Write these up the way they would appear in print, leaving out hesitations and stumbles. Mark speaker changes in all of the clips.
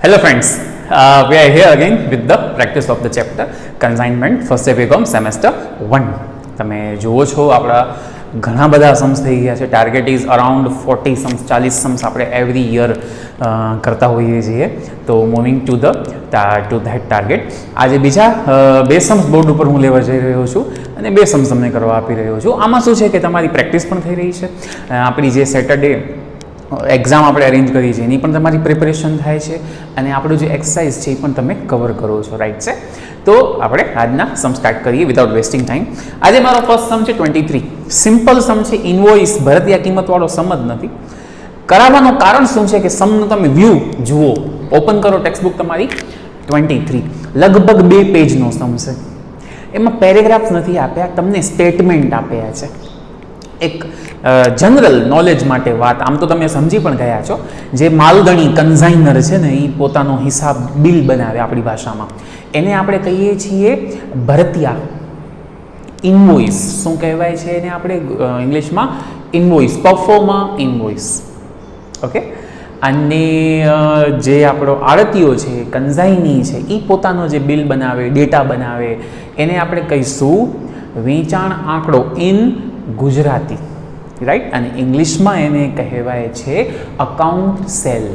Speaker 1: Hello friends, we are here again with the practice of the chapter Consignment First Year BCom Semester 1. તમે જુઓ છો આપણા ઘણા બધા સમ્સ થઈ ગયા છે. Target is around 40 Sam's 40 Sam's આપણે એવરી યર કરતા હોઈએ છીએ. તો મૂવિંગ ટુ ધેટ ટાર્ગેટ, આજે બીજા બે સમ્સ બોર્ડ ઉપર હું લેવા જઈ રહ્યો છું અને બે સમ્સ તમને કરવા આપી રહ્યો છું. આમાં શું છે કે તમારી પ્રેક્ટિસ પણ થઈ રહી છે. આપણી જે સેટરડે એક્ઝામ આપણે અરેન્જ કરી છે એની પણ તમારી પ્રિપેરેશન થાય છે અને આપણું જે એક્સરસાઇઝ છે એ પણ તમે કવર કરો છો, રાઈટ છે. તો આપણે આજના સમ સ્ટાર્ટ કરીએ વિધાઉટ વેસ્ટિંગ ટાઈમ. આજે મારો ફર્સ્ટ સમ છે 23. સિમ્પલ સમ છે, ઇનવોઇસ ભરતીયા કિંમતવાળો સમ જ નથી. કરાવવાનું કારણ શું છે કે સમનું તમે વ્યૂ જુઓ, ઓપન કરો ટેક્સ્ટબુક તમારી 23, લગભગ 2 પેજનો સમ છે. એમાં પેરેગ્રાફ્સ નથી આપ્યા, તમને સ્ટેટમેન્ટ આપ્યા છે. એક જનરલ નોલેજ માટે વાત, આમ તો તમે સમજી પણ ગયા છો. જે માલગણી કન્ઝાઇનર છે ને એ પોતાનો હિસાબ બિલ બનાવે, આપણી ભાષામાં એને આપણે કહીએ છીએ ભરતિયા. ઇનવોઇસ શું કહેવાય છે એને આપણે ઇંગ્લિશમાં? Invoice, proforma invoice. ઓકે. અને જે આપણો આડતીઓ છે, કન્ઝાઇની છે, એ પોતાનો જે બિલ બનાવે, ડેટા બનાવે, એને આપણે કહીશું વેચાણ આંકડો ઇન ગુજરાતી, રાઈટ. અને ઇંગ્લિશમાં એને કહેવાય છે અકાઉન્ટ સેલ.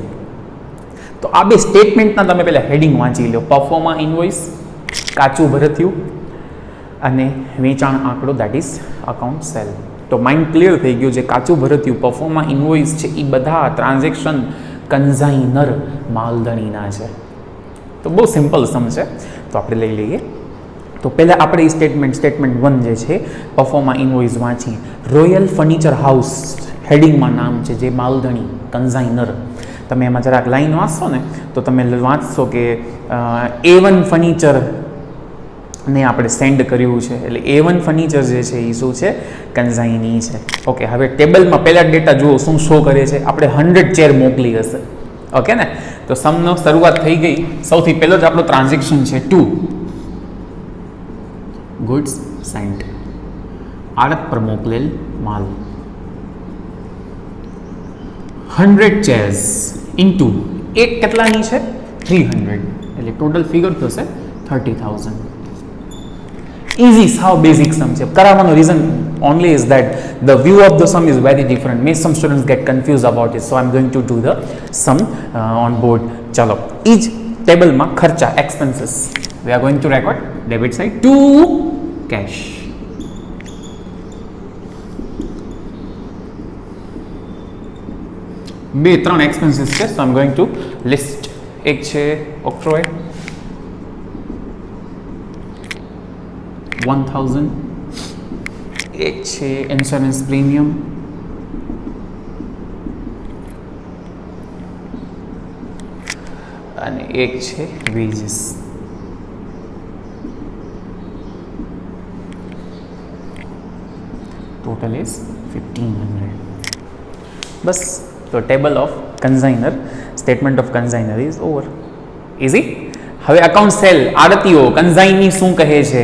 Speaker 1: તો આ બે સ્ટેટમેન્ટના તમે પહેલાં હેડિંગ વાંચી લો. પરફોર્મા ઇનવોઇસ, કાચું ભરથિયું, અને વેચાણ આંકડો, દેટ ઇઝ અકાઉન્ટ સેલ. તો માઇન્ડ ક્લિયર થઈ ગયું. જે કાચું ભરથિયું, પરફોર્મા ઇનવોઇસ છે એ બધા ટ્રાન્ઝેક્શન કન્ઝાઇનર માલધણીના છે. તો બહુ સિમ્પલ સમ છે, તો આપણે લઈ લઈએ. તો પહેલાં આપણે એ સ્ટેટમેન્ટ 1 જે છે પરફોર્મા ઇનવોઇસ વાંચીએ. રોયલ ફર્નિચર હાઉસ હેડિંગમાં નામ છે, જે માલધણી કન્ઝાઇનર. તમે એમાં જરાક લાઈન વાંચશો ને તો તમે વાંચશો કે A1 ફર્નિચર ને આપણે સેન્ડ કર્યું છે, એટલે A1 ફર્નિચર જે છે એ શું છે? કન્ઝાઇની છે. ઓકે. હવે ટેબલમાં પહેલા ડેટા જુઓ શું શો કરે છે. આપણે 100 ચેર મોકલી હશે, ઓકે ને. તો સમનો શરૂઆત થઈ ગઈ. સૌથી પહેલો જ આપણો ટ્રાન્ઝેક્શન છે 2 ગુડ્સ સેન્ટ, આડત પર મોકલેલ માલ. 100 ચેર્સ ઇન્ટુ એક કેટલાની છે? 300, એટલે ટોટલ ફિગર થશે 30,000. ઇઝી, સાવ બેઝિક સમ છે. કરાવવાનો reason only is that the view of the sum is very different. May some students get confused about it, so I'm going to do the sum on board. ચલો, એ જ ટેબલમાં ખર્ચા, expenses, we are going to record debit side to cash. બે 3 expenses છે, so I'm going to list. એક છે octroi 1000, એક છે insurance premium, અને એક છે wages. Total is 1500. બસ. તો table of consigner, statement of consigner is over. Easy. હવે અકાઉન્ટ સેલ, આડતીઓ કન્ઝાઇની શું કહે છે?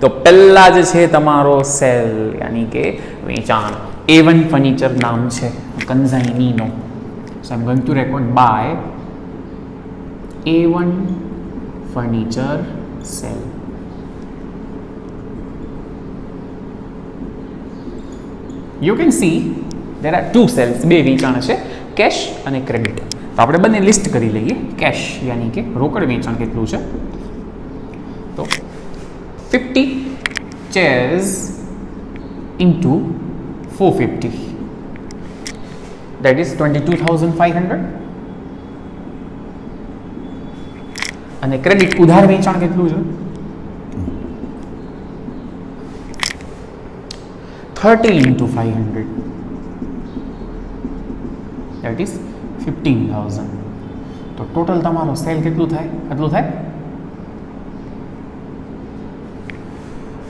Speaker 1: તો પહેલા જ છે તમારો સેલ, યાની કે વેચાણ. A1 ફર્નિચર નામ છે કન્ઝાઇનીનો. So I am going to record by A1 furniture sale. You can see there are 2 cells, બે વેચાણ છે, કેશ અને ક્રેડિટ. તો આપણે બંને લિસ્ટ કરી લઈએ. કેશ યાની કે રોકડ વેચાણ કેટલું છે? તો 50 ચેર્સ ઇન્ટુ 450, that is 22,500. અને ક્રેડિટ ઉધાર વેચાણ કેટલું છે? 30 into 500, that is 15,000. તો ટોટલ તમારો સેલ કેટલું થાય?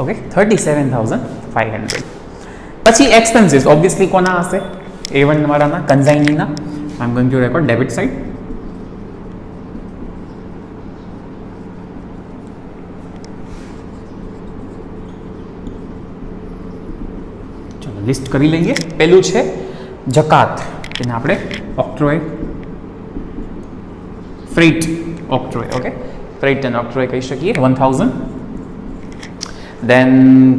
Speaker 1: ઓકે, 37,500. પછી એક્સપેન્સીસ ઓબ્વિયસલી કોના હશે? A1 વાળાના, કન્ઝાઇનીના. I am going to record debit side. List કરી લઈએ. પહેલું છે જકાત, એને આપણે octroi freight octroi. Okay, freight and octroi કહી શકીએ. 1000. દેન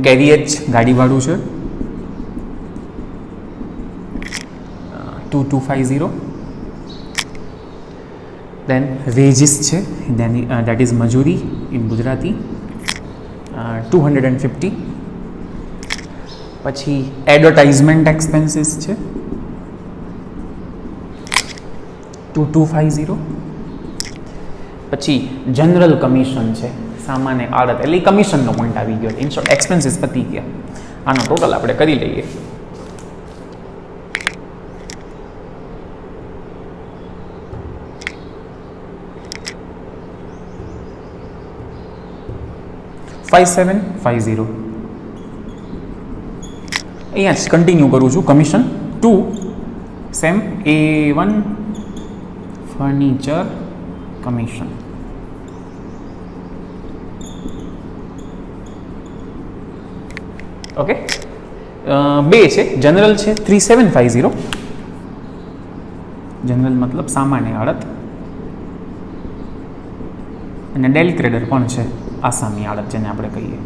Speaker 1: કેરીએજ ગાડી ભાડું છે 2250. દેન વેજીસ છે, દેટ ઇઝ મજૂરી ઇન ગુજરાતી 250. પછી એડવર્ટાઇઝમેન્ટ એક્સપેન્સીસ છે 2250. પછી જનરલ કમિશન છે, સામાન્ય આડત એટલે કમિશનનો પોઈન્ટ આવી ગયો. ઇન શોર્ટ એક્સપેન્સીસ પતી ગયા. આનો ટોટલ આપણે કરી લઈએ. $5750. અહીંયા જ કન્ટિન્યુ કરું છું. Commission 2 same A1 furniture commission. Okay, બે છે. જનરલ છે 3750. જનરલ મતલબ સામાન્ય આડત, અને ડેલી ક્રેડર પણ છે, આસામી આડત જેને આપણે કહીએ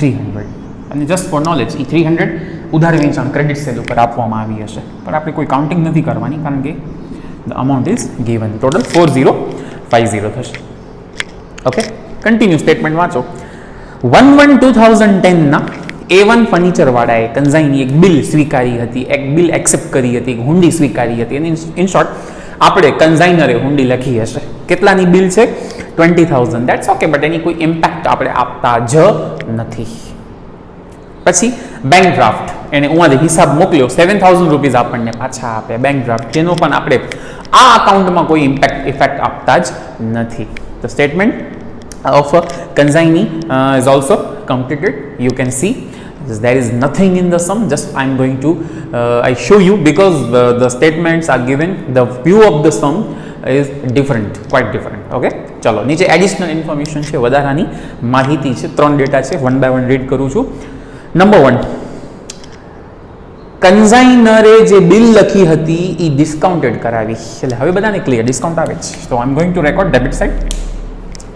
Speaker 1: 300. અને જસ્ટ ફોર નોલેજ એ 300 ઉધાર વેચાણ ક્રેડિટ સેલ ઉપર આપવામાં આવી હશે, પણ આપણે કોઈ કાઉન્ટિંગ નથી કરવાની કારણ કે the amount is given. Total 4050 થશે. ઓકે, કન્ટિન્યુ સ્ટેટમેન્ટ વાંચો. 1/1/2010 A1 ફર્નિચરવાળાએ કન્ઝાઈની એક બિલ સ્વીકારી હતી, એક બિલ એક્સેપ્ટ કરી હતી, એક હુંડી સ્વીકારી હતી. અને ઇન શોર્ટ આપણે કન્ઝાઇનરે હુંડી લખી હશે. કેટલાની બિલ છે? 20,000. દેટ્સ ઓકે, બટ એની કોઈ ઇમ્પેક્ટ આપણે આપતા જ નથી. પછી બેંક ડ્રાફ્ટ, એને ઉમાંથી હિસાબ મોકલ્યો, 7,000 રૂપીઝ આપણને પાછા આપે બેંક ડ્રાફ્ટ, જેનો પણ આપણે આ અકાઉન્ટમાં કોઈ ઇફેક્ટ આપતા જ નથી. The statement of consignee is also completed. You can see there is nothing in the sum. Just I am going to I show you because the statements are given, the view of the sum is different, quite different. Okay, ચલો નીચે additional information છે, વધારાની માહિતી છે, 3 data છે, one by one read કરું છું. Number 1, કન્ઝાઇનરે જે બિલ લખી હતી એ ડિસ્કાઉન્ટેડ કરાવી, એટલે હવે બધાને ક્લિયર ડિસ્કાઉન્ટ આવે છે. તો I am going to record debit side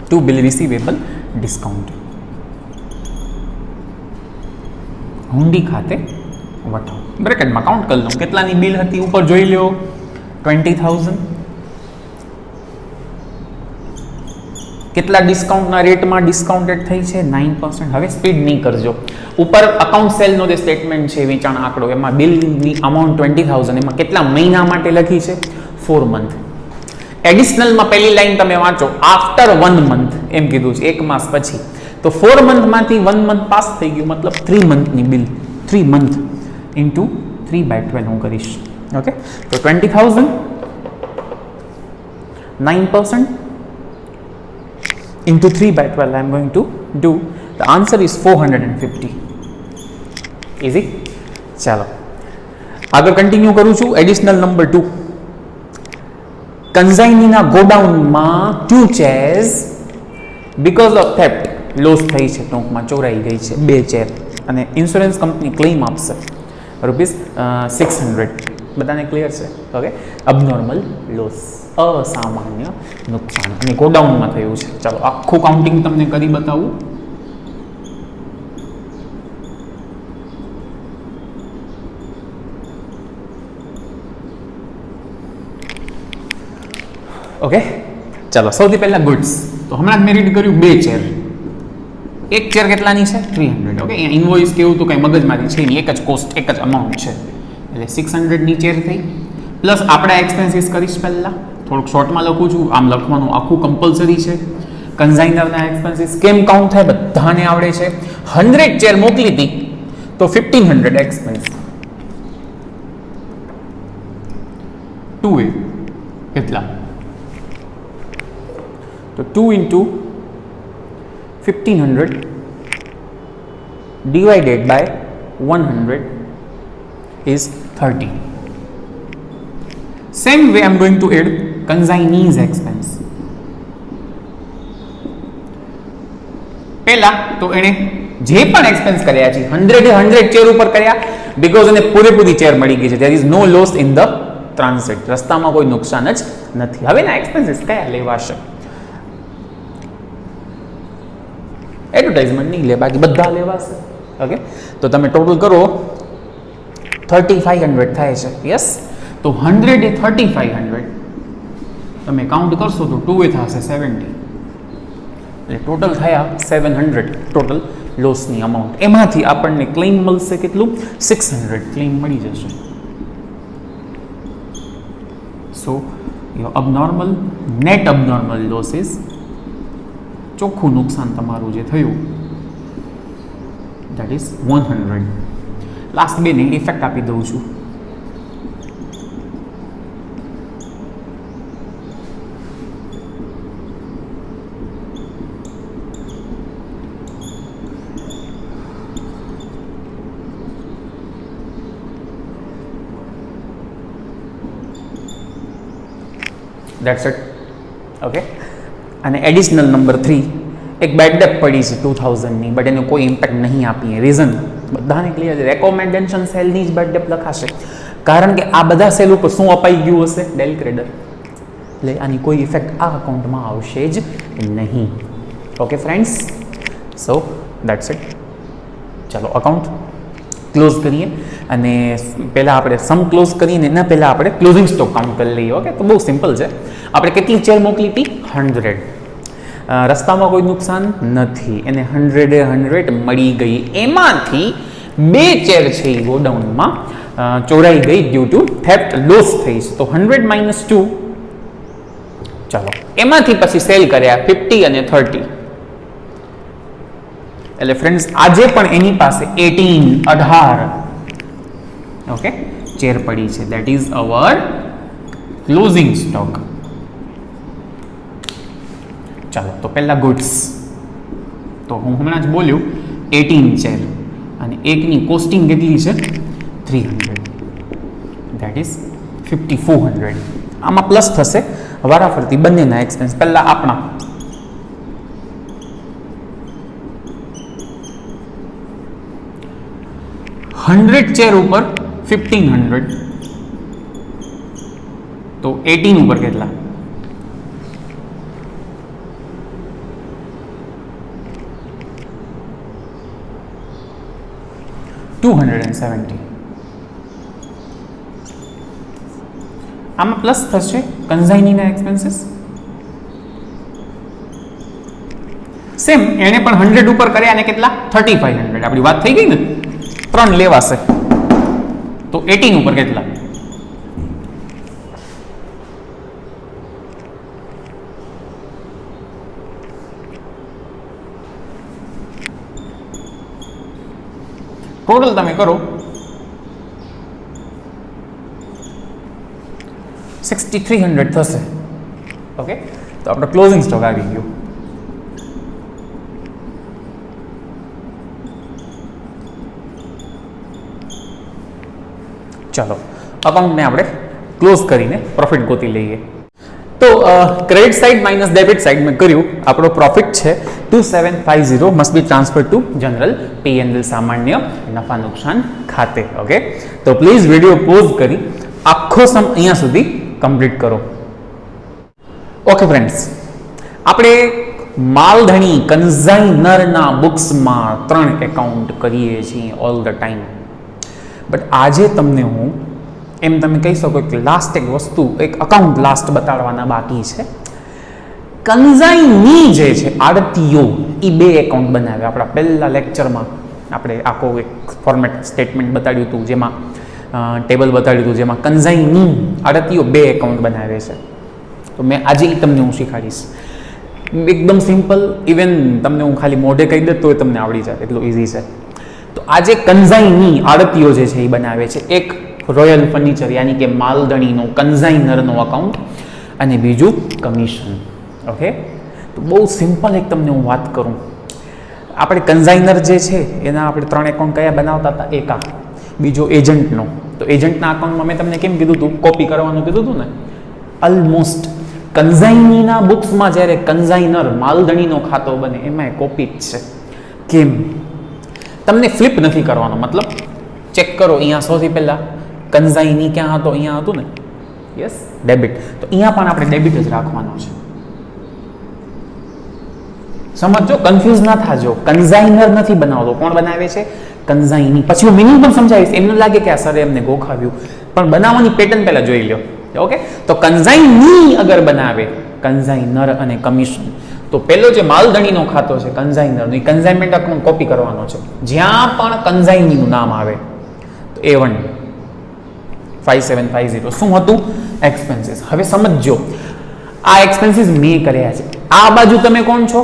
Speaker 1: to bill receivable discount. હુંડી ખાતે વટાવ, બ્રેકેટમાં કાઉન્ટ કરી લઉં કેટલાની બિલ હતી, ઉપર જોઈ લો 20,000. કેટલા ડિસ્કાઉન્ટના રેટમાં ડિસ્કાઉન્ટેડ થઈ છે? 9%. હવે સ્પીડ નહીં કરજો. ઉપર અકાઉન્ટ સેલનો જે સ્ટેટમેન્ટ છે, વેચાણ આંકડો, એમાં બિલની અમાઉન્ટ 20,000, એમાં કેટલા મહિના માટે લખી છે? 4 મંથ. એડિશનલમાં પહેલી લાઈન તમે વાંચો, આફ્ટર 1 મંથ એમ કીધું છે, 1 માસ પછી. તો 4 મંથમાંથી 1 મંથ પાસ થઈ ગયું, મતલબ 3 મંથની બિલ. 3 મંથ ઇન્ટુ 3/12 હું કરીશ. ઓકે, તો 20,000 9% into 3/12 I am going to do. The answer is 450. Easy. ચાલો આગળ કન્ટિન્યુ કરું છું. એડિશનલ નંબર 2, કન્ઝાઇનીના ગોડાઉનમાં 2 chairs because of theft loss થઈ છે, ટૂંકમાં ચોરાઈ ગઈ છે 2 ચેર, અને ઇન્સ્યોરન્સ કંપની ક્લેમ આપશે ₹600. બધાને ક્લિયર છે? ઓકે, અબનોર્મલ લોસ, અસામાન્ય નુકસાન, અને ગોડાઉનમાં થયું છે. ચાલો આખું કાઉન્ટિંગ તમને કરી બતાવું. ઓકે, ચાલો સૌથી પહેલા ગુડ્સ. તો હમણાં જ મેં રીડ કર્યું 2 ચેર. એક ચેર કેટલાની છે? 300. ઓકે, અહીંયા ઇન્વોઇસ કેવું તો કંઈ મગજમાંથી છે નહીં, એક જ કોસ્ટ, એક જ અમાઉન્ટ છે, એટલે 600ની ચેર થઈ. પ્લસ આપણે એક્સપેન્સીસ કરીશ. પહેલાં થોડુંક શોર્ટમાં લખું છું, આમ લખવાનું આખું કમ્પલસરી છે. કન્ઝાઇનરના એક્સપેન્સીસ કેમ કાઉન્ટ થાય બધાને આવડે છે. 100 ચેર મોકલી હતી તો 1500 એક્સપેન્સ. 2 કેટલા? તો 2 into 1500 divided by 100 is 30. Same way I am going to add consignee's expense. પહેલા તો એને જે પણ એક્સપેન્સ કર્યા છે 100 ચેર ઉપર કર્યા, બીકોઝ એને પૂરેપૂરી ચેર મળી ગઈ છે. there is no loss in the transit. રસ્તામાં કોઈ નુકસાન જ નથી. હવે ના એક્સપેન્સીસ કયા લેવાશે? એડવર્ટાઇઝમેન્ટ નહીં લે, બાકી બધા લેવાશે. ઓકે, તો તમે ટોટલ કરો 3500 થાય છે. યસ, તો 100 એ 3500, તમે કાઉન્ટ કરશો તો 2 એ થશે 70, એટલે ટોટલ થયા 700 ટોટલ લોસની અમાઉન્ટ. એમાંથી આપણને ક્લેમ મળશે કેટલું? 600 ક્લેમ મળી જશે. સો યોર અબનોર્મલ નેટ અબનોર્મલ લોસીસ, ચોખ્ખું નુકસાન તમારું જે થયું, દેટ ઇઝ 100. લાસ્ટ બેને ઇફેક્ટ આપી દઉં છું. That's it. ઓકે, અને એડિશનલ નંબર 3, એક બેડ ડેપ પડી છે 2000ની, બટ એનો કોઈ ઇમ્પેક્ટ નહીં આપીએ. રીઝન બધાને ક્લિયર છે, રેકોમેન્ડેશન સેલની જ બેડ ડેપ લખાશે, કારણ કે આ બધા સેલ ઉપર શું અપાઈ ગયું હશે? ડેલ ક્રેડર. એટલે આની કોઈ ઇફેક્ટ આ અકાઉન્ટમાં આવશે જ નહીં. Okay friends, so that's it. ચાલો અકાઉન્ટ ક્લોઝ કરીએ, અને પહેલાં આપણે સમ ક્લોઝ કરીને એના પહેલાં આપણે ક્લોઝિંગ સ્ટોક કાઉન્ટ કરી લઈએ. ઓકે, તો બહુ સિમ્પલ છે. આપણે કેટલી ચેર મોકલી હતી? 100. રસ્તામાં કોઈ નુકસાન નથી, એને 100 મળી ગઈ. એમાંથી 2 ચેર છે એ ગોડાઉનમાં ચોરાઈ ગઈ ડ્યુ ટુ થેફ્ટ, લોસ થઈ છે. તો 100 - 2, ચાલો એમાંથી પછી સેલ કર્યા 50 અને 30. એટલે ફ્રેન્ડ્સ આજે પણ એની પાસે 18 ઓકે ચેર પડી છે. That is our closing stock. ચાલો તો પહેલા ગુડ્સ, તો હું હમણાં જ બોલ્યું 18 ચેર, અને એકની કોસ્ટિંગ કેટલી છે? 300. That is 5400. આમાં પ્લસ થશે વારાફરતી બંનેના એક્સપેન્સ. પહેલા આપણા 100 ચેર ઉપર 1500, તો 18 ઉપર કેટલા? 270. આમાં પ્લસ થશે કન્ઝાઇનીના એક્સપેન્સીસ. સેમ એણે પણ 100 ઉપર કર્યા, અને કેટલા? 3500. આપણી વાત થઈ ગઈ ને, 3 લેવાશે, તો 18 ઉપર કેટલા? ટોટલ તમે કરો 6300 થશે. ઓકે, તો આપણો ક્લોઝિંગ સ્ટોક આવી ગયો. ચાલો અકાઉન્ટને આપણે ક્લોઝ કરીને પ્રોફિટ ગોતી લઈએ. તો credit side minus debit side મેં કર્યું. આપણો પ્રોફિટ છે 2750 must be transfer two general P&L સામાન્ય નફા નુકસાન ખાતે. ઓકે, તો પ્લીઝ વિડીયો પોઝ કરી આખો સમ અહીંયા સુધી કમ્પ્લીટ કરો. ઓકે ફ્રેન્ડ્સ, આપણે માલધણી કન્ઝાઇનરના બુક્સમાં 3 એકાઉન્ટ કરીએ છીએ ઓલ ધ ટાઈમ, બટ આજે તમને હું એમ તમે કહી શકો કે લાસ્ટ એક વસ્તુ, એક અકાઉન્ટ લાસ્ટ બતાડવાના બાકી છે. કન્ઝાઇની જે છે આડતીઓ, એ 2 એકાઉન્ટ બનાવ્યા. આપણા પહેલા લેક્ચરમાં આપણે આખો એક ફોર્મેટ સ્ટેટમેન્ટ બતાડ્યું હતું, જેમાં ટેબલ બતાડ્યું હતું, જેમાં કન્ઝાઇની આડતીઓ 2 એકાઉન્ટ બનાવે છે. તો મેં આજે તમને હું શીખવાડીશ. એકદમ સિમ્પલ, ઇવન તમને હું ખાલી મોઢે કહી દે તો તમને આવડી જાય, એટલું ઇઝી છે. તો આજે કન્ઝાઇની આડતીઓ જે છે એ બનાવે છે. એક રોયલ ફર્નિચર યાની કે માલધણીનો કન્ઝાઇનરનો અકાઉન્ટ, અને બીજું કમિશન. ઓકે, તો બહુ સિમ્પલ એક તમને હું વાત કરું. આપણે કન્ઝાઇનર જે છે એના આપણે 3 એકાઉન્ટ કયા બનાવતા હતા? એક આ, બીજો એજન્ટનો. તો એજન્ટના અકાઉન્ટમાં મેં તમને કેમ કીધું હતું? કોપી કરવાનું કીધું હતું ને. ઓલમોસ્ટ કન્ઝાઇનીના બુક્સમાં જ્યારે કન્ઝાઇનર માલધણીનો ખાતો બને એમાં કોપી જ છે. કેમ? તમને ફ્લિપ નથી કરવાનો. મતલબ ચેક કરો, અહીંયા સૌથી પહેલાં કન્ઝાઇની ક્યાં હતો? અહીંયા હતું ને, યસ ડેબિટ. તો અહીંયા પણ આપણે ડેબિટ જ રાખવાનું છે. સમજો, કન્ફ્યુઝ ના થાજો. કન્ઝાઇનર નથી બનાવતો, કોણ બનાવે છે? કન્ઝાઇની. પછી હું મિનિંગ પણ સમજાવીશ. એમને લાગે કે આ સરે એમને ગોખાવ્યું, પણ બનાવવાની પેટર્ન પહેલા જોઈ લો. ઓકે, તો કન્ઝાઇની અગર બનાવે કન્ઝાઇનર અને કમિશન, તો પેલો જે માલધણીનો ખાતો છે કન્ઝાઇનરનો, એ કન્ઝાઇનમેન્ટ અકાઉન્ટ કોપી કરવાનો છે. જ્યાં પણ કન્ઝાઇનીનું નામ આવે તો A1 5750 શું હતું? એક્સપેન્સીસ. હવે સમજો, આ એક્સપેન્સીસ મેં કર્યા છે. આ બાજુ તમે કોણ છો?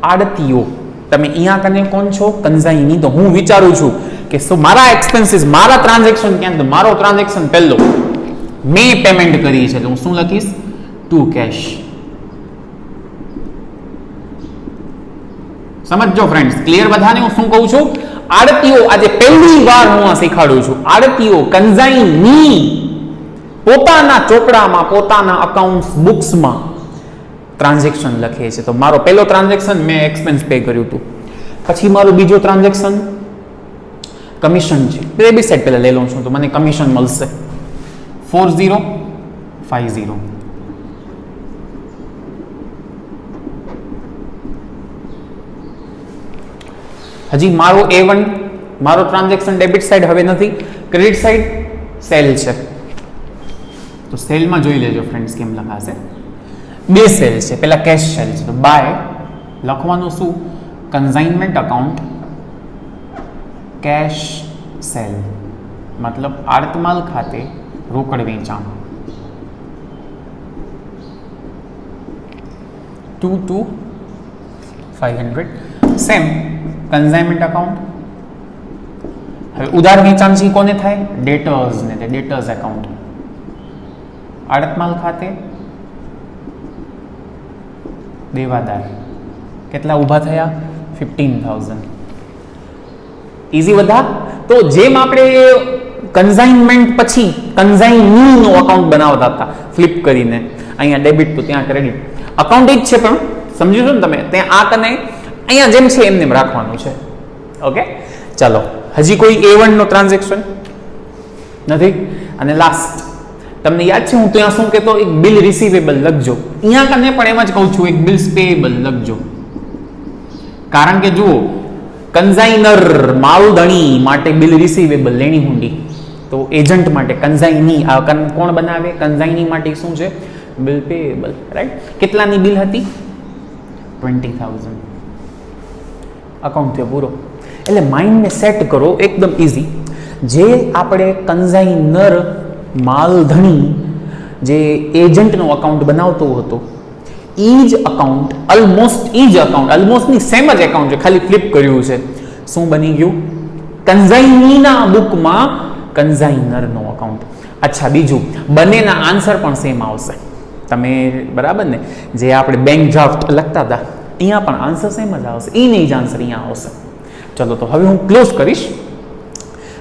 Speaker 1: આડતીઓ. તમે અહીંયા કને કોણ છો? કન્ઝાઇની. તો હું વિચારું છું કે શું મારા એક્સપેન્સીસ, મારા ટ્રાન્ઝેક્શન ક્યાં? તો મારો ટ્રાન્ઝેક્શન પહેલો મેં પેમેન્ટ કરી છે, તો હું શું લખીશ? To cash. સમજો ફ્રેન્ડ્સ, ક્લિયર બધાને? હું શું કહું છું? આડતીઓ, આજે પહેલી વાર હું આ શીખવાડું છું. આડતીઓ કન્ઝાઇની પોતાના ચોપડામાં, પોતાના અકાઉન્ટ્સ બુક્સમાં ટ્રાન્ઝેક્શન લખે છે. તો મારો પહેલો ટ્રાન્ઝેક્શન મેં એક્સપેન્સ પે કર્યું હતું. પછી મારું બીજો ટ્રાન્ઝેક્શન કમિશન છે. ડેબિટ સાઈડ પહેલા લઈ લઉં છું, તો મને કમિશન મળશે 4050. હજી મારો A1 મારો ટ્રાન્ઝેક્શન ડેબિટ સાઈડ હવે નથી, ક્રેડિટ સાઈડ સેલ છે. તો સેલમાં જોઈ લેજો ફ્રેન્ડ્સ કેમ લખાશે. બે સેલ છે, પેલા કેશ સેલ છે. તો બાય લખવાનું શું? કન્ઝાઇનમેન્ટ અકાઉન્ટ કેશ સેલ, મતલબ આડતમાલ ખાતે રોકડ વેચાણ 22500. Same consignment account. હવે ઉધાર વેચાણ છે કોને થાય? ડેટર્સ ને, તે ડેટર્સ એકાઉન્ટ. આડતમાલ ખાતે દેવાદાર. કેટલા ઊભા થયા? 15000. ઈઝી બધા. તો જેમ આપણે કન્ઝાઇનમેન્ટ પછી કન્ઝાઇનીનો અકાઉન્ટ બનાવતા હતા ફ્લિપ કરીને, અહીંયા ડેબિટ તો ત્યાં ક્રેડિટ. અકાઉન્ટ જ છે પણ સમજી છો ને તમે, ત્યાં આ કને અહીંયા જેમ છે એમને રાખવાનું છે. ઓકે, ચાલો. હજી કોઈ A1 નો ટ્રાન્ઝેક્શન નથી. અને લાસ્ટ તમને યાદ છે હું ત્યાં શું કહેતો? એક બિલ રિસીવેબલ લખજો. અહીંયા કને પણ એમ જ કહું છું, એક બિલ્સ પેએબલ લખજો. કારણ કે જુઓ, કન્ઝાઇનર માલધણી માટે બિલ રિસીવેબલ લેણી હુંડી, તો એજન્ટ માટે કન્ઝાઇની કોણ બનાવે? કન્ઝાઇની માટે શું છે? Bill payable. રાઈટ. કેટલાની બિલ હતી? 20000. અકાઉન્ટ થયો પૂરો. એટલે માઇન્ડને સેટ કરો એકદમ ઇઝી. જે આપણે કન્ઝાઇનર માલધણી જે એજન્ટનો અકાઉન્ટ બનાવતો હતો, એ જ અકાઉન્ટ ઓલમોસ્ટની સેમ જ એકાઉન્ટ છે, ખાલી ફ્લિપ કર્યું છે. શું બની ગયું? કન્ઝાઇનીના બુકમાં કન્ઝાઇનરનો અકાઉન્ટ. અચ્છા, બીજું, બંનેના આન્સર પણ સેમ આવશે. તમે બરાબર ને, જે આપણે બેંક ડ્રાફ્ટ લખતા હતા, અહીંયા પણ આન્સર સેમ જ આવશે. એ નહીં જ આન્સર અહીંયા આવશે. ચલો, તો હવે હું ક્લોઝ કરીશ.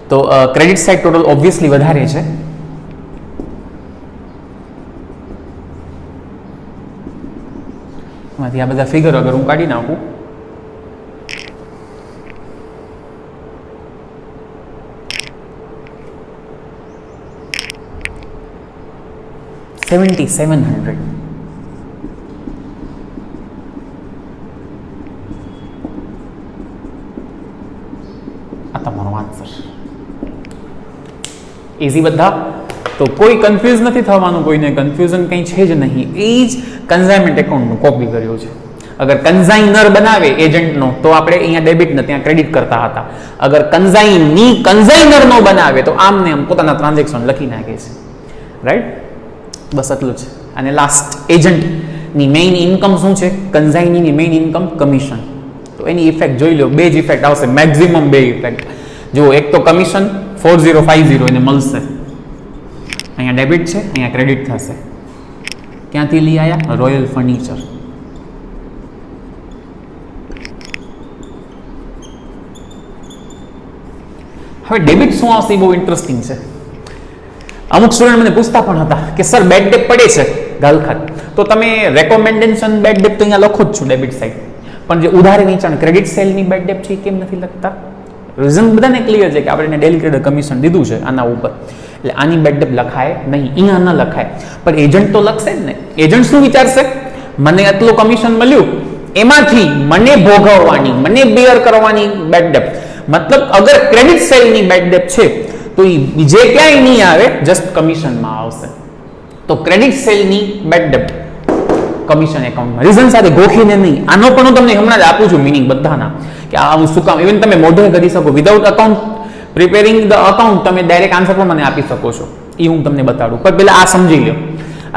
Speaker 1: તો ક્રેડિટ સાઇડ ટોટલ ઓબ્વિયસલી વધારે છે. માંથી આ બધા ફિગર અગર હું કાઢી નાખું, $7,700. આ તમારો આન્સર. ઇઝી બધા. તો કોઈ કન્ફ્યુઝ નથી થવાનું, કોઈને કન્ફ્યુઝન કંઈ છે જ નહીં. એ જ કન્ઝાઇનમેન્ટ એકાઉન્ટનું કોપી કર્યું છે. અગર કન્ઝાઇનર બનાવે એજન્ટનો, તો આપણે અહીંયા ડેબિટ ને ત્યાં ક્રેડિટ કરતા હતા. અગર કન્ઝાઇનર નો બનાવે, તો આમને આમ પોતાના ટ્રાન્ઝેક્શન લખી નાખે છે. રાઈટ. બસ એટલું છે. અને લાસ્ટ, એજન્ટની મેઇન ઇન્કમ શું છે? કન્ઝાઇનીની મેઇન ઇન્કમ કમિશન. તો એની ઇફેક્ટ જોઈ લો. બે જ ઇફેક્ટ આવશે, મેક્સિમમ બે ઇફેક્ટ. જો એક તો કમિશન 4050 એને મળશે. અહીંયા ડેબિટ છે, અહીંયા ક્રેડિટ થશે. ક્યાંથી લઈ આવ્યા? Royal furniture. હવે ડેબિટ શું આવશે? બહુ ઇન્ટરેસ્ટિંગ છે. અમુક સ્ટુડન્ટ મને પૂછતા પણ હતા કે સર બેડ ડેપ પડે છે ગાલખાત, તો તમે રેકોમેન્ડેશન બેડ ડેપ તો અહીંયા લખો જ છું ડેબિટ સાઇડ, પણ જે ઉધાર વેચાણ ક્રેડિટ સેલની બેડ ડેપ છે એ કેમ નથી લખતા? રીઝન બધાને ક્લિયર છે કે આપણે ડેલી ક્રેડિટ કમિશન દીધું છે આના ઉપર, એટલે આની બેડ ડેટ લખાય નહીં, અહીંયા ન લખાય, પણ એજન્ટ તો લખશે જ ને. એજન્ટ શું વિચારશે, મને આટલું કમિશન મળ્યું, એમાંથી મને ભોગવવાની, મને બેર કરવાની બેડ ડેટ. મતલબ અગર ક્રેડિટ સેલની બેડ ડેટ છે તો એ બીજે ક્યાંય નહીં આવે, જસ્ટ કમિશનમાં આવશે. તો ક્રેડિટ સેલની બેડ ડેટ કમિશન એકાઉન્ટમાં, રીઝન સાથે ગોખીને નહીં. આનો પણ હું તમને હમણાં જ આપું છું મિનિંગ બધાના, કે આ હું શું કામ, ઇવન તમે મોઢે કરી શકો, without account preparing the account તમે ડાયરેક્ટ આન્સર પણ મને આપી શકો છો, એ હું તમને બતાડું. પણ પહેલા આ સમજી લો,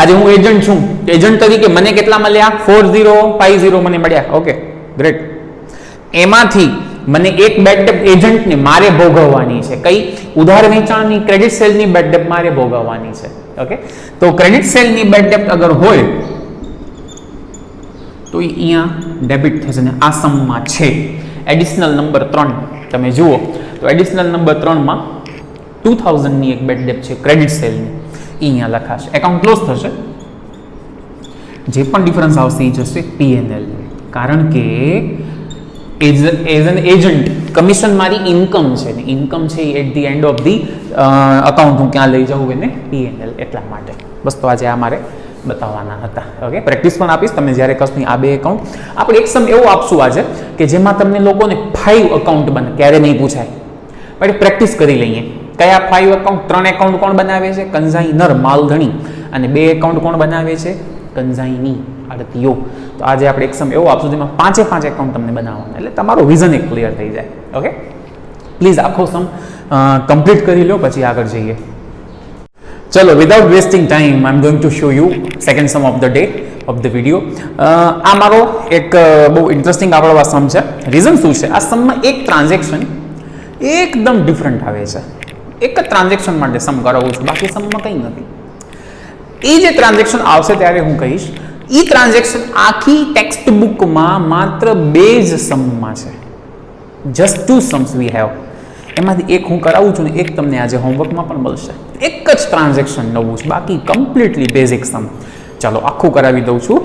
Speaker 1: આજે હું એજન્ટ છું, એજન્ટ તરીકે મને કેટલા મળ્યા, 4050 મને મળ્યા. Okay great. એમાંથી મને એક બેડ ડેટ એજન્ટને મારે ભોગવવાની છે. કઈ? ઉધાર વેચાણની ક્રેડિટ સેલની બેડ ડેટ મારે ભોગવવાની છે. ઓકે, તો ક્રેડિટ સેલની બેડ ડેટ અગર હોય તો અહીંયા ડેબિટ થશે ને આ સમમાં છે. એડિશનલ નંબર 3 તમે જુઓ તો એડિશનલ નંબર 3 માં 2000 ની એક બેડ ડેટ છે ક્રેડિટ સેલની, અહીંયા લખાશે. એકાઉન્ટ ક્લોઝ થશે, જે પણ ડિફરન્સ આવશે એ જશે P&L. કારણ કે એઝ એન એજન્ટ કમિશન મારી ઇન્કમ છે ને, ઇન્કમ છે at the end of the account હું ક્યાં લઈ જાઉં એને P&L. એટલા માટે બસ તો આજે આ મારે બતાવવાના હતા. ઓકે, પ્રેક્ટિસ પણ આપીશ તમને જ્યારે કસની આ બે એકાઉન્ટ. આપણે એક સમ એવો આપશું આજે કે જેમાં તમને લોકોને 5 અકાઉન્ટ બને, ક્યારે નહીં પૂછાય, પણ પ્રેક્ટિસ કરી લઈએ. કયા 5 અકાઉન્ટ? 3 એકાઉન્ટ કોણ બનાવે છે? કન્ઝાઇનર માલધણી. અને 2 એકાઉન્ટ કોણ બનાવે છે? કન્ઝાઇની આડતીઓ. તો આજે આપણે એક સમ એવો આપશું જેમાં 5 એકાઉન્ટ તમને બનાવવાના, એટલે તમારો વિઝન એક ક્લિયર થઈ જાય. ઓકે, પ્લીઝ આખો સમ કમ્પ્લીટ કરી લો પછી આગળ જઈએ. ચલો, without wasting time I am going to show you second sum of the day of the video. આ મારો એક બહુ ઇન્ટરેસ્ટિંગ આપણો આ સમ છે. રીઝન શું છે? આ સમમાં એક ટ્રાન્ઝેક્શન એકદમ ડિફરન્ટ આવે છે. એક જ ટ્રાન્ઝેક્શન માટે સમ કરાવું છું, બાકી સમમાં કંઈ નથી. એ જે ટ્રાન્ઝેક્શન આવશે ત્યારે હું કહીશ. એ ટ્રાન્ઝેક્શન આખી ટેક્સ્ટ બુકમાં માત્ર 2 જ સમમાં છે. Just 2 Sam's we have. એમાંથી એક હું કરાવું છું ને એક તમને આજે હોમવર્કમાં પણ મળશે. એક જ ટ્રાન્ઝેક્શન નવું છે, બાકી કમ્પ્લીટલી બેઝિક સમ. ચાલો આખું કરાવી દઉં છું.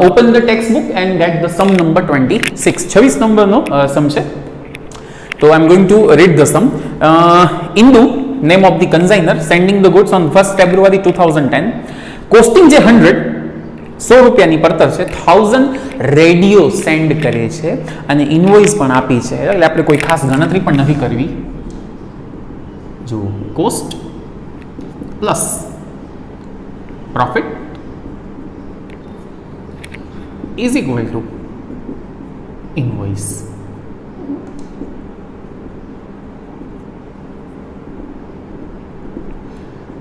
Speaker 1: Open the text book and get the sum number 26 નંબરનો સમ છે. તો I am going to read the sum. Indu, name of the consigner, sending the goods on 1st February 2010. Costing જે 100 રૂપિયાની પડતર છે, 1000 રેડિયો સેન્ડ કરે છે અને ઇનવોઇસ પણ આપી છે. એટલે આપણે કોઈ ખાસ ગણતરી પણ નથી કરવી. જો cost plus profit is equal to invoice.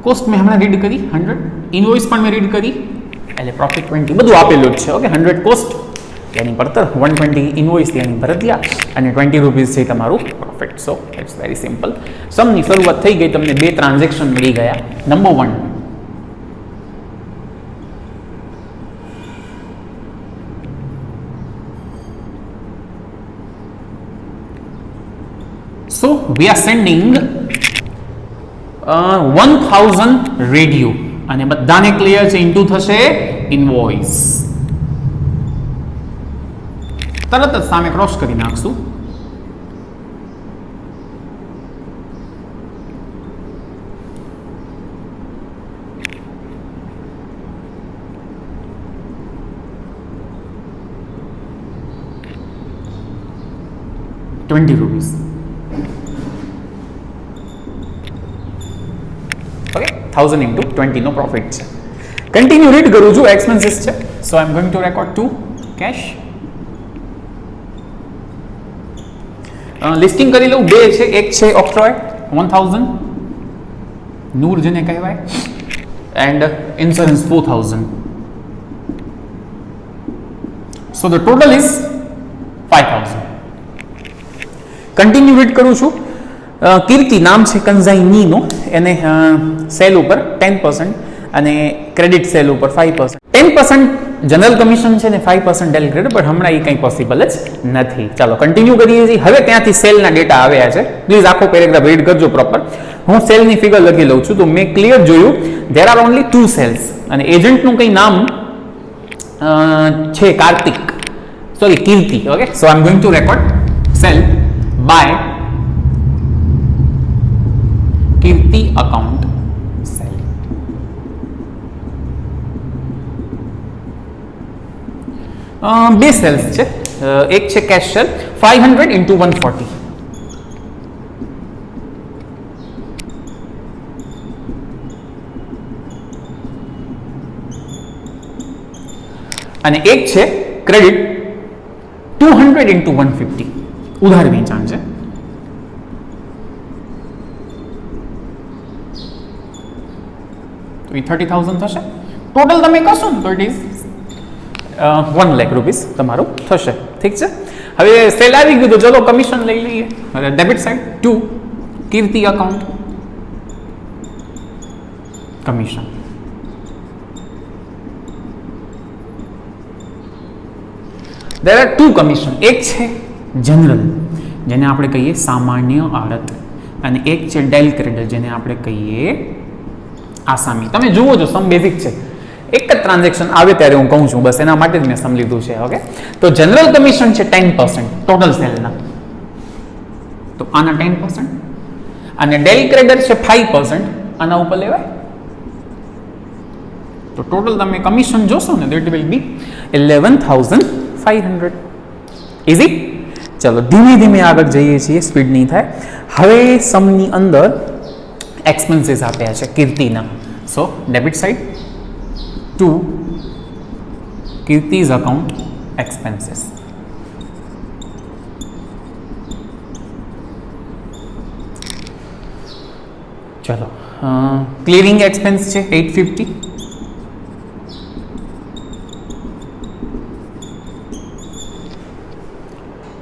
Speaker 1: Cost મેં હમણાં રીડ કરી 100, ઇનવોઇસ પણ મેં રીડ કરી, એટલે પ્રોફિટ 20, બધું આપેલું જ છે. ઓકે, 100 કોસ્ટ यानी પડતર, 120 ઇનવોઇસ यानी ભરતિયા અને 20 રૂપીસ છે તમારું profit. So it's very simple. સમની શરૂઆત થઈ ગઈ, તમને 2 ટ્રાન્ઝેક્શન મળી ગયા. Number 1, so we are sending 1000 radio અને બધાને ક્લિયર છે, ઇન્ટુ થશે ઇનવોઇસ. તરત જ સામે ક્રોસ કરી નાખશું. ₹20. ઓકે, 1000 into 20 નો પ્રોફિટ છે. કન્ટિન્યુ રીડ કરું છું, એક્સપેન્સીસ છે. So I am going to record 2 cash. Listing કરી લઉં. 2 છે, એક છે ઓક્ટ્રોય 1000, નૂર જેને કહેવાય, and insurance 4000. So the total is 5000. Continue read કરું છું. કીર્તિ નામ છે કન્ઝાઇનીનો, એને સેલ ઉપર 10% અને ક્રેડિટ સેલ ઉપર 5%. 10% જનરલ કમિશન છે ને 5% ડેલ ક્રેડિટ, પણ હમણાં એ કંઈ પોસિબલ જ નથી. ચાલો કન્ટિન્યુ કરીએ છીએ. હવે ત્યાંથી સેલના ડેટા આવ્યા છે. પ્લીઝ આખો પેરેગ્રાફ રીડ કરજો પ્રોપર. હું સેલની ફિગર લખી લઉં છું. તો મેં ક્લિયર જોયું, ધેર આર ઓનલી 2 સેલ્સ અને એજન્ટનું કંઈ નામ છે Kartik, sorry Kirti. Okay, so I am going to record sale by Kirti account બે સેલ્સ છે, એક છે કેશ સેલ 500 into 140 અને એક છે ક્રેડિટ 200 into 150 ઉધાર વેચાણ છે. તો એ 30,000 થશે. ટોટલ તમે કશો ને તો ઇટ ઇઝ 1 લાખ રૂપીસ તમારું થશે. ઠીક છે. હવે સેલ આવી ગયું તો ચલો કમિશન લઈ લઈએ. Debit side to Kirti account commission. there are two commission. એક છે જનરલ જેને આપણે કહીએ સામાન્ય આડત અને એક છે ડેલ ક્રેડિટ જેને આપણે કહીએ આસામી. તમે જુઓ છો સમ બેઝિક છે, એક જ ટ્રાન્ઝેક્શન આવે ત્યારે હું કહું છું, બસ એના માટે જ મેં સમ લીધું છે. ઓકે, તો જનરલ કમિશન છે 10% ટોટલ સેલના, તો આના 10% અને ડેલ ક્રેડિટ છે 5% આના ઉપર લેવાય. તો ટોટલ તમે કમિશન જોશો ને દેટ વિલ બી 11,500. ઇઝી. ચલો ધીમે ધીમે આગળ જઈએ છીએ, સ્પીડ નહીં થાય. હવે સમની અંદર એક્સપેન્સીસ આપ્યા છે કીર્તિના. So debit side to Kirti's account expenses. ચલો ક્લિયરિંગ એક્સપેન્સ છે 850.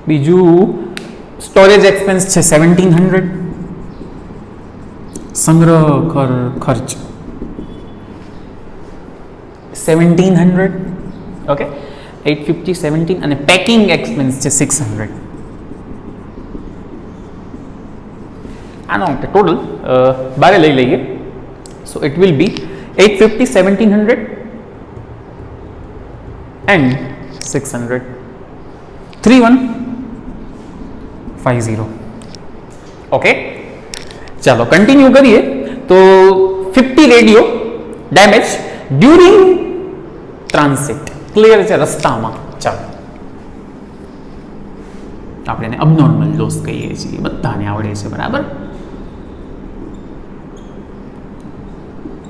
Speaker 1: બીજું સ્ટોરેજ એક્સપેન્સ છે 1700. સંગ્રહ ખર્ચ 1700. ઓકે, 850 17 અને પેકિંગ એક્સપેન્સ છે 600. આનો ટોટલ બારે લઈ લઈએ. So it will be 850 1700 and 600 3150. Okay, ચાલો કન્ટિન્યુ કરીએ. તો 50 રેડિયો ડેમેજ ડ્યુરિંગ ટ્રાન્સિટ. ક્લિયર છે, રસ્તામાં. ચાલો આપણે એને અબનોર્મલ લોસ કહીએ છીએ, બધાને આવડે છે બરાબર.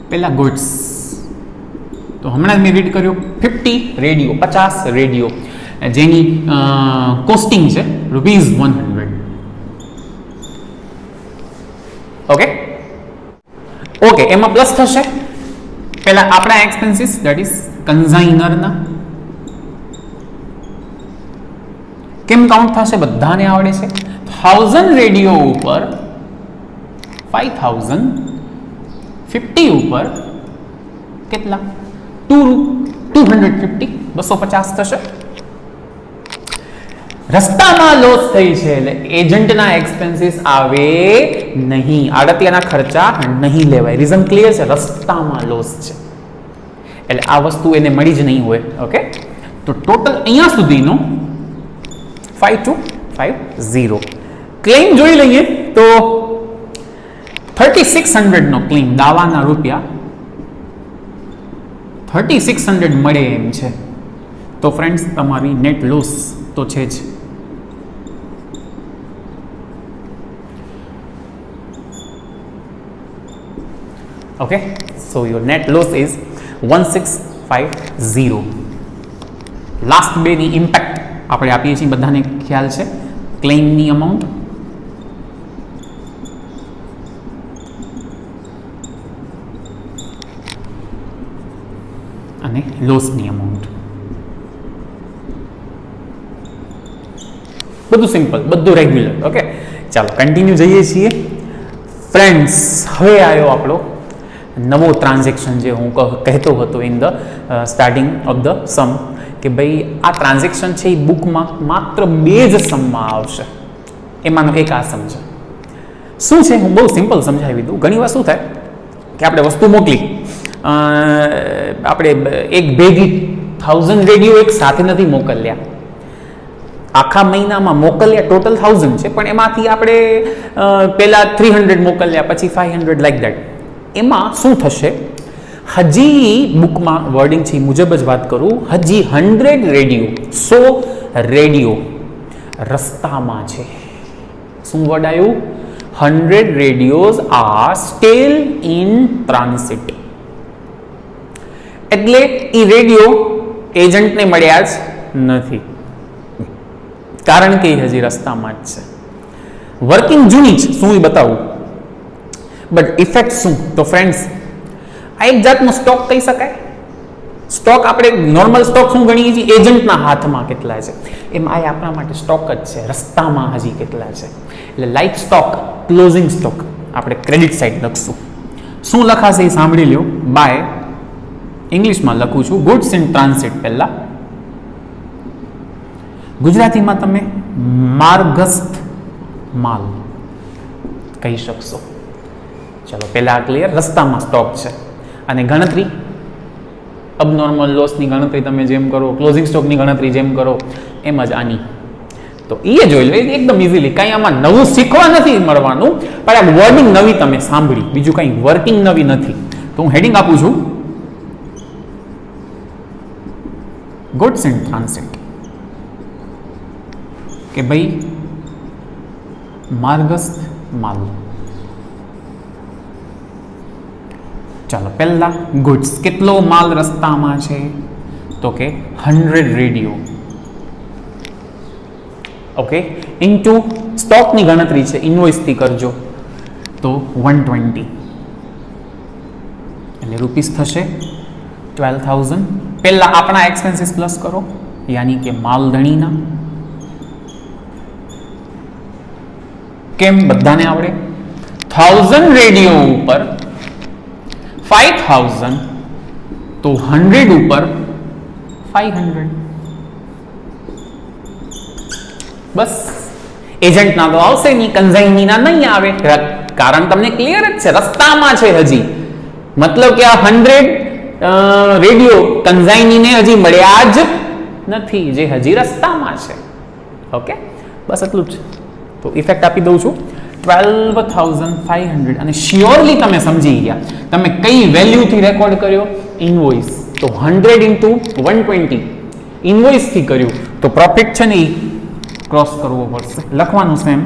Speaker 1: પેલા ગુડ્સ તો હમણાં જ મેં રીડ કર્યો 50 રેડિયો 50 રેડિયો જેની કોસ્ટિંગ છે ₹100. ઓકે ઓકે, એમાં પ્લસ થશે પહેલા આપણા એક્સપેન્સીસ દેટ ઇઝ કન્ઝાઇનરના. કેમ કાઉન્ટ થશે બધાને આવડે છે. 1000 રેડિયો ઉપર 5000, 50 ઉપર કેટલા 250 250 થશે. રસ્તામાં લોસ થઈ છે એટલે એજન્ટના એક્સપેન્સીસ આવે નહીં, આડતિયાના ખર્ચા નહીં લેવાય. રીઝન ક્લિયર છે, રસ્તામાં લોસ છે એટલે આ વસ્તુ એને મળી જ નહીં હોય. ઓકે, તો ટોટલ અહીંયા સુધીનો 5250. ક્લેમ જોઈ લઈએ તો 3600 નો ક્લેમ, દાવાના રૂપિયા 3600 મળે એમ છે. તો ફ્રેન્ડ્સ તમારી નેટ લોસ તો છે જ. Okay, so your net loss is 1650. Last બેની ઇમ્પેક્ટ આપણે આપીએ છીએ, બધાને ખ્યાલ છે. ક્લેમની અમાઉન્ટ અને લોસની અમાઉન્ટ. બધું સિમ્પલ, બધું રેગ્યુલર. ઓકે, ચાલો કન્ટિન્યુ જઈએ છીએ ફ્રેન્ડ્સ. હવે આવ્યો આપણો નવો ટ્રાન્ઝેક્શન જે હું કહેતો હતો in the starting of the sum કે ભાઈ આ ટ્રાન્ઝેક્શન છે એ બુકમાં માત્ર 2 જ સમમાં આવશે. એમાંનો એક આ સમ છે. શું છે હું બહુ સિમ્પલ સમજાવી દઉં. ઘણી વાર શું થાય કે આપણે વસ્તુ મોકલી, આપણે એક ભેગી 1000 રેડિયો એક સાથે નથી મોકલ્યા, આખા મહિનામાં મોકલ્યા ટોટલ 1000 છે, પણ એમાંથી આપણે પહેલા 300 મોકલ્યા, પછી 500 લાઈક દેટ. એમાં શું થશે, હજી બુકમાં વર્ડિંગ છે એ મુજબ જ વાત કરું, હજી 100 રેડિયો 100 રેડિયો રસ્તામાં છે. શું વર્ડ આવ્યું? 100 રેડિયોઝ આર સ્ટીલ ઇન ટ્રાન્સિટ. એટલે એ રેડિયો એજન્ટને મળ્યા જ નથી, કારણ કે એ હજી રસ્તામાં જ છે. વર્કિંગ જૂની છે, શું એ બતાવું. બટ ઇફેક્ટ શું? તો ફ્રેન્ડ્સ, આ એક જાતનો સ્ટોક કહી શકાય. સ્ટોક આપણે નોર્મલ સ્ટોક શું ગણીએ છીએ? એજન્ટના હાથમાં કેટલા છે, એમ આ આપણા માટે સ્ટોક જ છે, રસ્તામાં હજી કેટલા છે. એટલે લાઈક સ્ટોક, ક્લોઝિંગ સ્ટોક આપણે ક્રેડિટ સાઇડ લખશું. શું લખાશે એ સાંભળી લ્યો. બાય, ઇંગ્લિશમાં લખું છું, ગુડ્સ ઇન ટ્રાન્સિટ. પહેલા ગુજરાતીમાં તમે માર્ગસ્થ માલ કહી શકશો. ચલો પહેલા આ ક્લિયર. રસ્તામાં સ્ટોક છે અને ગણતરી અબનોર્મલ લોસની ગણતરી તમે જેમ કરો, ક્લોઝિંગ સ્ટોકની ગણતરી જેમ કરો એમ જ આની. તો એ જોઈ લો એકદમ ઇઝીલી. કાંઈ આમાં નવું શીખવા નથી મળવાનું, પણ આ વર્ડિંગ નવી તમે સાંભળી, બીજું કંઈ વર્કિંગ નવી નથી. તો હું હેડિંગ આપું છું, ગુડ્સ ઇન ટ્રાન્સિટ. કે ભાઈ માર્ગસ્થ માલ. ચાલો પહેલા ગુડ્સ, કેટલો માલ રસ્તામાં છે? તો કે 100 રેડિયો. ઓકે, ઇન્ટુ સ્ટોકની ગણતરી છે, ઇન્વોઇસથી કરજો તો 120 એટલે રૂપીસ થશે 12,000. પહેલા આપણા એક્સપેન્સીસ પ્લસ કરો, યાની કે માલધણીના. કેમ? બધાને આવડે. 1000 રેડિયો ઉપર 5000 તો 100 ઉપર 500. બસ એજન્ટના તો આવશે નહીં, કન્ઝાઇનીના નહીં આવે, કારણ તમને ક્લિયર જ છે, રસ્તામાં છે હજી. મતલબ કે આ 100 રેડિયો કન્ઝાઇનીને હજી મળ્યા જ નથી, જે હજી રસ્તામાં છે. ઓકે, બસ એટલું જ. તો ઇફેક્ટ આપી દઉં છું 12,500. અને શ્યોરલી તમે સમજી ગયા તમે કઈ વેલ્યુથી રેકોર્ડ કર્યો? ઇન્વોઇસ. તો 100 ઇન્ટુ 120 ઇન્વોઇસથી કર્યું, તો પ્રોફિટ છે ને એ ક્રોસ કરવો પડશે. લખવાનું છે એમ,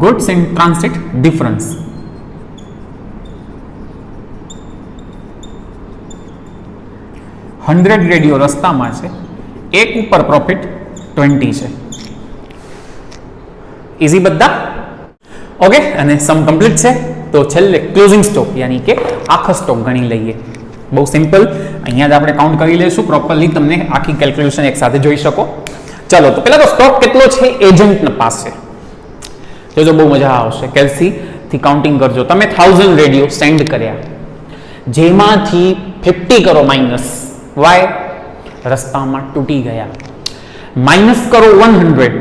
Speaker 1: goods in transit difference. Hundred radio રસ્તામાં છે, એક ઉપર પ્રોફિટ 20 છે. ઇઝી બધા? ઓકે, અને સમ કમ્પ્લીટ છે. તો છેલ્લે ક્લોઝિંગ સ્ટોક યાની કે આખો સ્ટોક ગણી લઈએ. બહુ સિમ્પલ, અહીંયા જ આપણે કાઉન્ટ કરી લઈશું પ્રોપરલી, તમને આખી કેલ્ક્યુલેશન એક સાથે જોઈ શકો. ચલો, તો પહેલા તો સ્ટોક કેટલો છે એજન્ટ પાસે? જોજો, બહુ મજા આવશે. કેલ્સીથી કાઉન્ટિંગ કરજો. તમે 1000 રેડિયો સેન્ડ કર્યા, જેમાંથી 50 કરો માઇનસ. વાય? રસ્તામાં તૂટી ગયા. માઇનસ કરો 100.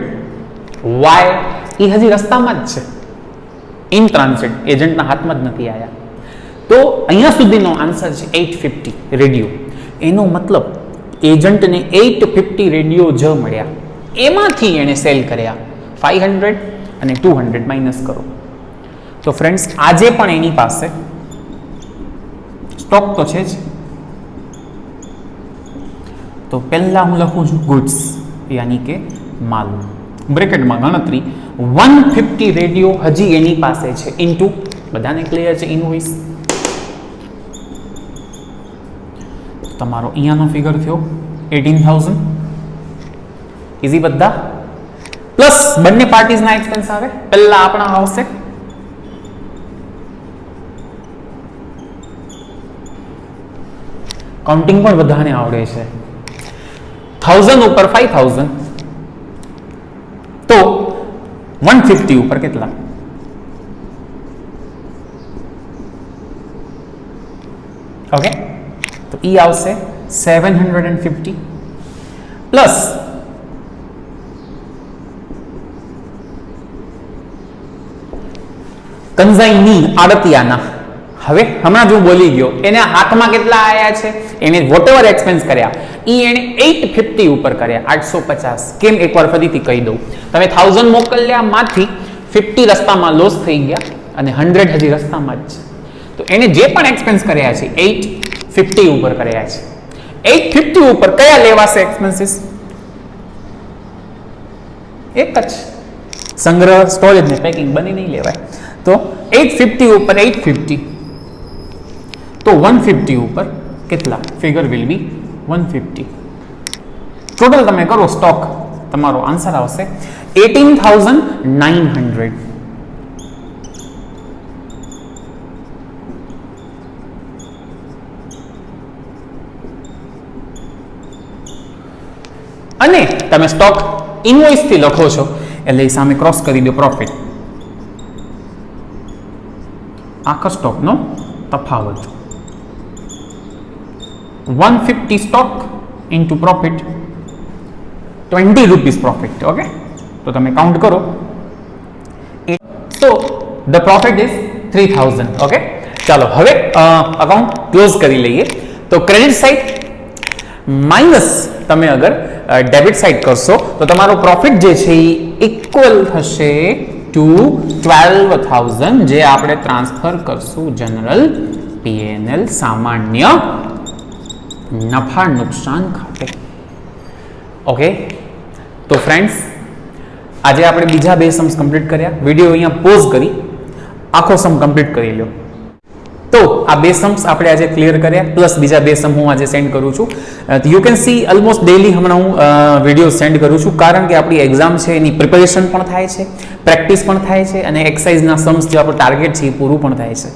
Speaker 1: વાય? એ હજી રસ્તામાં જ છે, ઇન ટ્રાન્સિટ, એજન્ટના હાથમાં જ નથી આવ્યા. તો અહીંયા સુધીનો આન્સર છે 850 રેડિયો. એનો મતલબ એજન્ટને 850 રેડિયો જ મળ્યા, એમાંથી એણે સેલ કર્યા 500 અને 200 માઇનસ કરો. તો ફ્રેન્ડ્સ, આજે પણ એની પાસે સ્ટોક તો છે જ. તો પહેલા હું લખું છું ગુડ્સ યાની કે માલ, બ્રેકેટમાં ગણતરી 150 રેડિયો હજી એની પાસે છે, ઇન્ટુ બધાને ક્લિયર છે ઇનવોઇસ. તમારો અહીંયાનો ફિગર થયો 18,000. ઇઝી બધા? પ્લસ બંને પાર્ટીઝના એક્સપેન્સ આવે. પહેલા આપણા આવશે કાઉન્ટિંગ પણ બધાને આવડે છે. 1000 ઉપર 5000 તો 150 ઉપર કેટલા? ઓકે, તો ઈ આવશે 750 પ્લસ કન્ઝાઇની આડતિયાના. હવે હમણાં જો બોલી ગયો, એને હાથમાં કેટલા આવ્યા છે? એને વોટેવર એક્સપેન્સ કર્યા ઈ એને 850 ઉપર કર્યા, 850. કેમ? એકવાર ફરીથી કહી દઉં, તમે 1000 મોકલ્યા માંથી 50 રસ્તામાં લોસ થઈ ગયા અને 100 હજી રસ્તામાં જ છે. તો એને જે પણ એક્સપેન્સ કર્યા છે 850 ઉપર કર્યા છે. 850 ઉપર કયા લેવાશે એક્સપેન્સીસ? એક જ, સંગ્રહ, સ્ટોરેજ ને પેકિંગ બની નહીં લેવાય. તો 850 ઉપર 850, તો 150 ઉપર કેટલા? Figure will be 150. ટોટલ તમે કરો સ્ટોક, તમારો આન્સર આવશે 18,900. અને તમે સ્ટોક ઇનવોઇસ થી લખો છો એટલે એ સામે ક્રોસ કરી દો પ્રોફિટ. આખા સ્ટોકનો તફાવત 150 stock into profit 20 rupees profit. Okay, તો તમે કાઉન્ટ કરો. સો ધ પ્રોફિટ ઇઝ 3000. ઓકે, ચાલો હવે અકાઉન્ટ ક્લોઝ કરી લઈએ. તો ક્રેડિટ સાઇડ માઇનસ તમે અગર ડેબિટ સાઇડ કરશો તો તમારો પ્રોફિટ જે છે એ ઇક્વલ થશે ટુ 12,000, જે આપણે ટ્રાન્સફર કરશું જનરલ પીએનએલ સામાન્ય નફા નુકસાન ખાતે. ઓકે, તો ફ્રેન્ડ્સ આજે આપણે બીજા બે સમ્સ કમ્પ્લીટ કર્યા. વિડીયો અહીંયા પોઝ કરી આખો સમ કમ્પ્લીટ કરી લો. તો આ બે સમ્સ આપણે આજે ક્લિયર કર્યા, પ્લસ બીજા બે સમ હું આજે સેન્ડ કરું છું. You can see almost daily હમણાં હું વિડીયો સેન્ડ કરું છું, કારણ કે આપણી એક્ઝામ છે એની પ્રિપેરેશન પણ થાય છે, પ્રેક્ટિસ પણ થાય છે, અને એક્સરસાઇઝના સમ્સ જે આપણું ટાર્ગેટ છે એ પૂરું પણ થાય છે.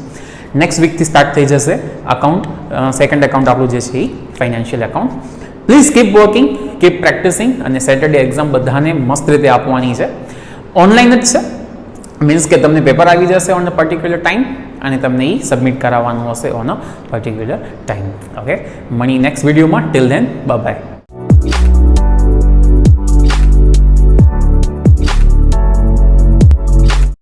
Speaker 1: નેક્સ્ટ વીકથી સ્ટાર્ટ થઈ જશે અકાઉન્ટ, સેકન્ડ એકાઉન્ટ આપણું જે છે એ financial account. Please keep working, keep practising, અને સેટરડે એક્ઝામ બધાને મસ્ત રીતે આપવાની છે. ઓનલાઈન જ છે, મીન્સ કે તમને પેપર આવી જશે ઓન અ પર્ટિક્યુલર ટાઈમ અને તમને એ સબમિટ કરાવવાનું હશે on a particular time. Okay, મળી નેક્સ્ટ વિડીયોમાં. Till then bye bye.